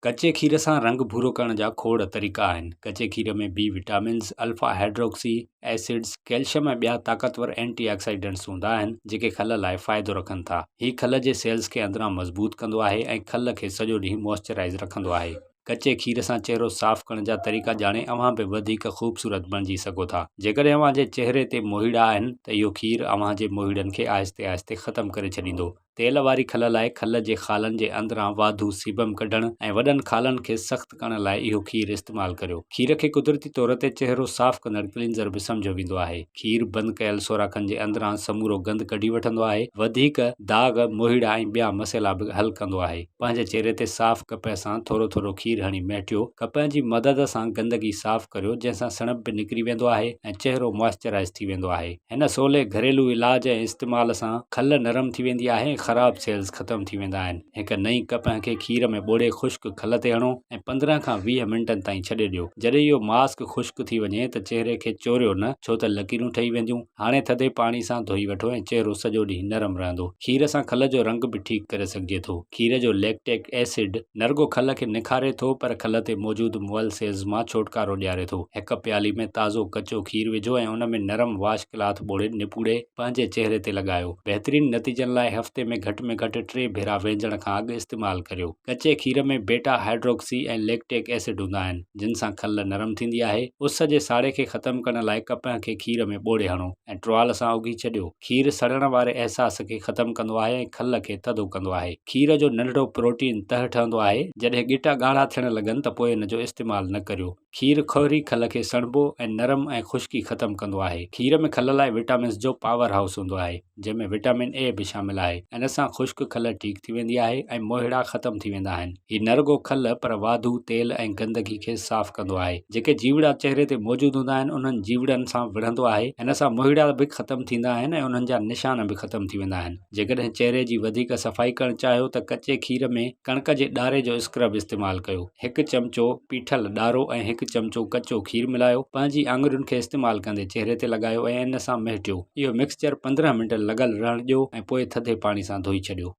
कच्चे खीर सां रंग भूरो करण जा खोड़ तरीक़ा आहिनि। कच्चे खीर में B vitamins, alpha hydroxy acids, calcium ऐं ॿिया ताक़तवर एंटीऑक्सीडेंट्स हूंदा आहिनि जेके खल लाइ फ़ाइदो रखनि था। हीउ खल जे सेल्स खे अंदरां मज़बूत कंदो आहे ऐं खल खे सॼो ॾींहुं मॉइस्चराइज़ रखंदो आहे। कच्चे खीर सां चहिरो साफ़ करण जा तरीक़ा ॼाणे अव्हां बि वधीक ख़ूबसूरत बणिजी सघो था। जेकॾहिं अव्हां जे चहिरे ते मोहीड़ा आहिनि त इहो खीर अव्हां जे मोहीड़नि खे आहिस्ते आहिस्ते ख़तमु करे छॾींदो। तेल वारी खल लाइ खल जे खालनि जे अंदरां वाधू सीबम कढणु ऐं वॾनि खालनि खे सख़्तु करण लाइ इहो खीर इस्तेमालु करियो। खीर खे कुदरती तौर ते चहिरो साफ़ कंदड़ क्लींज़र बि सम्झो वेंदो आहे। खीर बंदि कयल सोराखनि जे अंदरां समूरो गंद कढी वठंदो आहे। वधीक दाग, मोहीड़ा ऐं ॿिया मसइला बि हल कंदो आहे। पंहिंजे चहिरे ते साफ़ कपह सां थोरो थोरो खीर हणी महिटियो। कपह जी मदद सां गंदगी साफ़ करियो, जंहिंसां सणप बि निकिरी वेंदो आहे ऐं चहिरो मॉइस्चराइज़ थी वेंदो आहे। हिन सवले घरेलू इलाज ऐं इस्तेमाल सां खल नरम थी वेंदी आहे, ख़राब सेल्स ख़तम थी वेंदा आहिनि। हिकु नई कपह खे खीर में ॿोड़े ख़ुश्क खल ते हणो ऐं 15 खां 20 मिंटनि ताईं छॾे ॾियो। जॾहिं इहो मास्क ख़ुश्क थी वञे त चहिरे खे चोरियो न, छो त लकीरूं ठही वेंदियूं। हाणे थधे पाणी सां धोई वठो ऐं चहिरो सॼो ॾींहुं नरम रहंदो। खीर सां खल जो रंग बि ठीकु करे सघिजे थो। खीर जो लैक्टिक एसिड न रुॻो खल खे निखारे थो, पर खल ते मौजूदु मुअल सेल्स मां छुटकारो ॾियारे थो। हिकु प्याली में ताज़ो कचो खीर विझो ऐं उन में नरम वॉश क्लॉथ ॿोड़े निपूड़े पंहिंजे चहिरे ते लॻायो। बहितरीन नतीजनि लाइ हफ़्ते में घटि 3 भेरा वेझण खां अॻु इस्तेमालु करियो। कच्चे खीर में बेटा हाइड्रोक्सी ऐं लैक्टिक एसिड हूंदा आहिनि, जिन सां खल नरम थींदी आहे। उस जे साड़े खे ख़तमु करण लाइ कपह खे खीर में ॿोड़े हणो ऐं टुवाल सां उघी छॾियो। खीर सड़ण वारे अहसास खे ख़तमु कंदो आहे ऐं खल खे थधो कंदो आहे। खीर जो नंढड़ो प्रोटीन तह ठहंदो आहे। जॾहिं गिटा ॻाढ़ा थियण लॻनि त पोइ इन जो इस्तेमालु न करियो। खीर खुहरी खल खे सणबो ऐं नरम ऐं ख़ुश्की ख़तमु कंदो आहे। खीर में खल लाइ विटामिन्स जो पावर हाउस हूंदो आहे, जंहिंमें विटामिन ए बि शामिल आहे। इन सां ख़ुश्क खल ठीकु थी वेंदी आहे ऐं मोहीड़ा ख़तमु थी वेंदा आहिनि। हीउ न रुॻो खल, पर वाधू तेल ऐं गंदगी खे साफ़ कंदो आहे। जेके जीवड़ा चहिरे ते मौजूदु हूंदा आहिनि, उन्हनि जीवड़नि सां विढ़ंदो आहे। इन सां मोहीड़ा बि ख़तमु थींदा आहिनि ऐं उन्हनि जा निशान बि ख़तमु थी वेंदा आहिनि। जेकॾहिं चहिरे जी वधीक सफ़ाई करणु चाहियो त कच्चे खीर में कणक जे ॾारे जो स्क्रब इस्तेमालु कयो। 1 चमचो पीठल ॾारो ऐं 1 चमचो कचो खीर मिलायो। पंहिंजी आङुरियुनि खे इस्तेमालु कंदे चहिरे ते लॻायो ऐं इन सां महिटियो। इहो मिक्सचर 15 मिंट लॻल रहण ॾियो ऐं पोइ थधे पाणी सां धोई छॾियो।